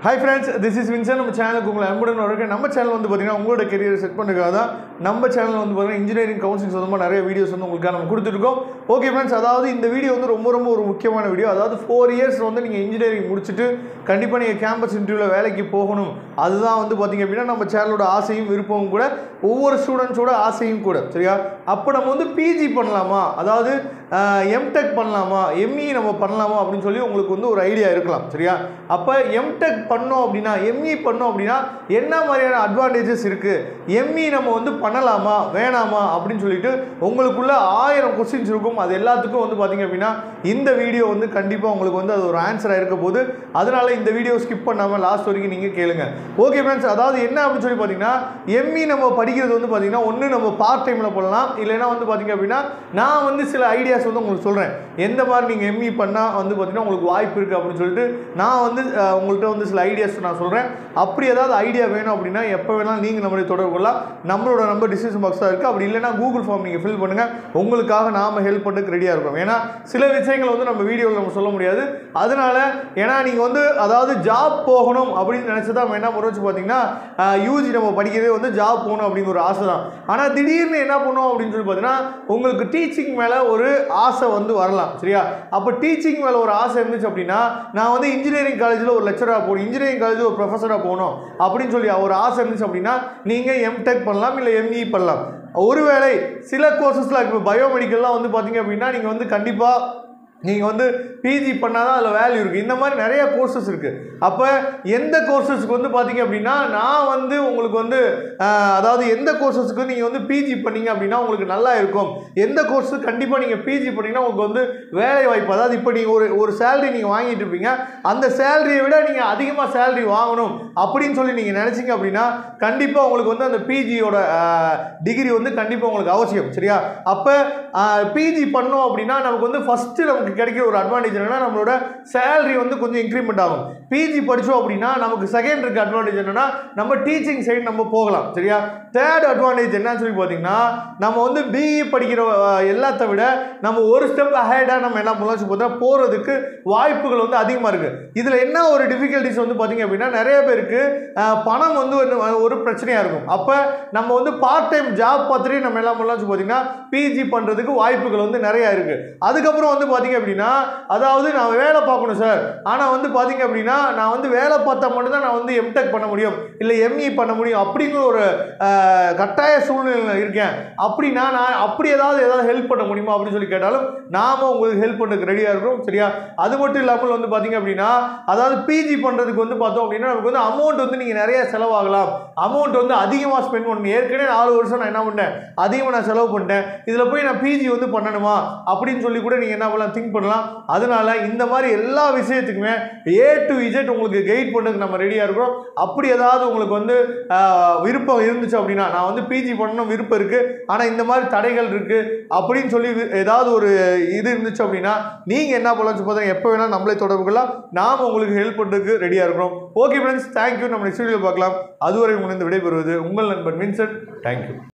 Hi friends, this is Vincent. நம்ம சேனலுக்கு உங்களை அன்புடன் வரவேற்கிறேன். நம்ம சேனல் வந்து பாத்தீங்கன்னா உங்களோட கரியரை செட் பண்ணுறதுக்காக தான் நம்ம சேனல் வந்து பாத்தீங்கன்னா இன்ஜினியரிங் கவுன்சிலிங் சம்பந்தமா நிறைய வீடியோஸ் வந்து உங்களுக்கு நம்ம கொடுத்துருக்கோம். ஓகே ஃப்ரெண்ட்ஸ், அதாவது இந்த வீடியோ வந்து ரொம்ப ஒரு முக்கியமான வீடியோ. அதாவது 4 இயர்ஸ் வந்து நீங்கள் இன்ஜினியரிங் முடிச்சுட்டு கண்டிப்பாக நீங்கள் கேம்பஸ் இன்டர்வியூவில் வேலைக்கு போகணும். அதுதான் வந்து பார்த்தீங்க அப்படின்னா நம்ம சேனலோட ஆசையும் விருப்பமும் கூட, ஒவ்வொரு ஸ்டூடெண்ட்ஸோட ஆசையும் கூட. சரியா? அப்போ நம்ம வந்து பிஜி பண்ணலாமா, அதாவது எம்டெக் பண்ணலாமா, எம்இ நம்ம பண்ணலாமா அப்படின்னு சொல்லி உங்களுக்கு வந்து ஒரு ஐடியா இருக்கலாம். சரியா? அப்போ எம்டெக் பண்ணோம் அப்படின்னா, எம்இ பண்ணோம் அப்படின்னா என்ன மாதிரியான அட்வான்டேஜஸ் இருக்குது, எம்இ நம்ம வந்து பண்ணலாமா வேணாமா அப்படின்னு சொல்லிட்டு உங்களுக்குள்ள 1000 கொஸ்டின்ஸ் இருக்கும். அது எல்லாத்துக்கும் வந்து பார்த்தீங்க அப்படின்னா இந்த வீடியோ வந்து கண்டிப்பாக உங்களுக்கு வந்து அது ஒரு ஆன்சராக இருக்க போது. அதனால இந்த வீடியோ ஸ்கிப் பண்ணாமல் லாஸ்ட் வரைக்கும் நீங்கள் கேளுங்க. ஓகே ஃப்ரெண்ட்ஸ், அதாவது என்ன அப்படின்னு சொல்லி பார்த்தீங்கன்னா எம்இ நம்ம படிக்கிறது வந்து பார்த்தீங்கன்னா ஒன்று நம்ம பார்ட் டைமில் பண்ணலாம், இல்லைன்னா வந்து பார்த்தீங்க அப்படின்னா நான் வந்து சில ஐடியாஸ் வந்து உங்களுக்கு சொல்கிறேன். எந்த மாதிரி நீங்கள் எம்இ பண்ணால் வந்து பார்த்தீங்கன்னா உங்களுக்கு வாய்ப்பு இருக்குது அப்படின்னு சொல்லிட்டு நான் வந்து உங்கள்கிட்ட வந்து சில ஐடியாஸ் நான் சொல்கிறேன். அப்படி ஏதாவது ஐடியா வேணும் அப்படின்னா எப்போ வேணாலும் நீங்கள் நம்மளை தொடர்பு கொள்ளலாம். நம்மளோட நம்பர் டிஸ்கிரிப்ஷன் பாக்ஸாக இருக்குது. அப்படி இல்லைன்னா கூகுள் ஃபார்ம் நீங்கள் ஃபில் பண்ணுங்கள். உங்களுக்காக நாம் ஹெல்ப் பண்ணுறதுக்கு ரெடியாக இருக்கும். ஏன்னா சில விஷயங்கள் வந்து நம்ம வீடியோவில் நம்ம சொல்ல முடியாது. அதனால ஏன்னா நீங்கள் வந்து அதாவது ஜாப் போகணும் அப்படின்னு நினச்சதா நம்ம என்ன பண்ணுவோம் பார்த்தீங்கன்னா யூஜி நம்ம படிக்கிறதே வந்து ஜாப் போகணும் அப்படிங்கிற ஒரு ஆசை தான். ஆனால் திடீர்னு என்ன பண்ணுவோம் அப்படின்னு சொல்லி பார்த்தீங்கன்னா உங்களுக்கு டீச்சிங் மேலே ஒரு ஆசை வந்து வரலாம். சரியா? அப்போ டீச்சிங் மேலே ஒரு ஆசை இருந்துச்சு அப்படின்னா நான் வந்து இன்ஜினியரிங் காலேஜில் ஒரு லெக்சராக போகணும், இன்ஜினியரிங் காலேஜில் ஒரு ப்ரொஃபஸராக போகணும் அப்படின்னு சொல்லி ஒரு ஆசை இருந்துச்சு அப்படின்னா நீங்கள் எம்டெக் பண்ணலாம், இல்லை எம்இ பண்ணலாம். ஒருவேளை சில கோர்சஸ்லாம் இப்போ பயோமெடிக்கல்லாம் வந்து பார்த்தீங்க அப்படின்னா நீங்கள் வந்து கண்டிப்பாக நீங்கள் வந்து பிஜி பண்ணால் தான் அதில் வேல்யூ இருக்குது. இந்த மாதிரி நிறைய கோர்சஸ் இருக்குது. அப்போ எந்த கோர்சஸ்க்கு வந்து பார்த்தீங்க அப்படின்னா நான் வந்து உங்களுக்கு வந்து அதாவது எந்த கோர்சஸ்க்கு நீங்கள் வந்து பிஜி பண்ணீங்க அப்படின்னா உங்களுக்கு நல்லா இருக்கும், எந்த கோர்ஸுக்கு கண்டிப்பாக நீங்கள் பிஜி பண்ணிங்கன்னா உங்களுக்கு வந்து வேலை வாய்ப்பு, அதாவது இப்போ நீங்கள் ஒரு சேலரி நீங்கள் வாங்கிட்டு இருப்பீங்க, அந்த சேலரியை விட நீங்கள் அதிகமாக சேலரி வாங்கணும் அப்படின்னு சொல்லி நீங்கள் நினச்சிங்க அப்படின்னா கண்டிப்பாக உங்களுக்கு வந்து அந்த பிஜியோட டிகிரி வந்து கண்டிப்பாக உங்களுக்கு அவசியம். சரியா? அப்போ பிஜி பண்ணோம் அப்படின்னா நமக்கு வந்து ஃபஸ்ட்டு நமக்கு கிடைக்கிற ஒரு அட்வான்டேஜ் என்னன்னா நம்மளோட சேலரி வந்து கொஞ்சம் இன்க்ரிமெண்ட் ஆகும். பிஜி படித்தோம் அப்படின்னா நமக்கு செகண்ட் இருக்க அட்வான்டேஜ் என்னன்னா நம்ம டீச்சிங் சைடு நம்ம போகலாம். சரியா? தேர்ட் அட்வான்டேஜ் என்னன்னு சொல்லி பார்த்தீங்கன்னா நம்ம வந்து பிஇ படிக்கிற எல்லாத்த விட நம்ம ஒரு ஸ்டெப் அஹெடாக நம்ம என்ன பண்ணலாம் பார்த்தீங்கன்னா போகிறதுக்கு வாய்ப்புகள் வந்து அதிகமாக இருக்குது. இதில் என்ன ஒரு டிஃபிகல்ட்டிஸ் வந்து பார்த்தீங்க அப்படின்னா நிறைய பேருக்கு பணம் வந்து ஒரு பிரச்சனையாக இருக்கும். அப்போ நம்ம வந்து பார்ட் டைம் ஜாப் பார்த்துட்டு நம்ம என்ன பண்ணலாம் பார்த்தீங்கன்னா பிஜி பண்ணுறதுக்கு வாய்ப்புகள் வந்து நிறையா இருக்குது. அதுக்கப்புறம் வந்து பார்த்தீங்க அப்படின்னா அதாவது நான் வேலை பார்க்கணும் சார், ஆனால் வந்து பார்த்தீங்க அப்படின்னா நான் வந்து வேலை பார்த்தா மட்டும்தான் நான் வந்து எம்டெக் பண்ண முடியும், இல்லை எம்இ பண்ண முடியும் அப்படிங்கிற ஒரு கட்டாய சூழ்நிலை இருக்கேன் அப்படின்னா நான் அப்படி ஏதாவது ஹெல்ப் பண்ண முடியுமா அப்படின்னு சொல்லி கேட்டாலும் நாம உங்களுக்கு ஹெல்ப் பண்ணுறதுக்கு ரெடியாக இருக்கும். சரியா? அது மட்டும் இல்லாமல் வந்து பார்த்தீங்க அப்படின்னா அதாவது பிஜி பண்ணுறதுக்கு வந்து பார்த்தோம் அப்படின்னா நமக்கு வந்து அமௌண்ட் வந்து நீங்கள் நிறைய செலவாகலாம், அமௌண்ட் வந்து அதிகமாக ஸ்பெண்ட் பண்ணணும். ஏற்கனவே 4 வருஷம் நான் என்ன பண்ணேன், அதிகமாக நான் செலவு பண்ணிட்டேன், இதில் போய் நான் பிஜி வந்து பண்ணணுமா அப்படின்னு சொல்லி கூட நீங்கள் என்ன பண்ணலாம், திங்க் பண்ணலாம். அதனால இந்த மாதிரி எல்லா விஷயத்துக்குமே A to Z உங்களுக்கு கைட் பண்ணுறதுக்கு நம்ம ரெடியாக இருக்கிறோம். அப்படி ஏதாவது உங்களுக்கு வந்து விருப்பம் இருந்துச்சு அப்படின்னா நான் வந்து பிஜி பண்ணணும் விருப்பம் இருக்குது, ஆனால் இந்த மாதிரி தடைகள் இருக்குது அப்படின்னு சொல்லி ஏதாவது ஒரு இது இருந்துச்சு அப்படின்னா நீங்கள் என்ன பண்ணலாம் பார்த்தீங்கன்னா எப்போ வேணால் நம்மளே தொடர்பு கொள்ளலாம். நாம் உங்களுக்கு ஹெல்ப் பண்ணுறதுக்கு ரெடியாக இருக்கிறோம். Okay friends, thank you. நம்ம நெக்ஸ்ட் வீடியோ பார்க்கலாம். அதுவரை உங்களுக்கு விடைபெறுவது உங்கள் நண்பன் வின்சென்ட். தேங்க்யூ.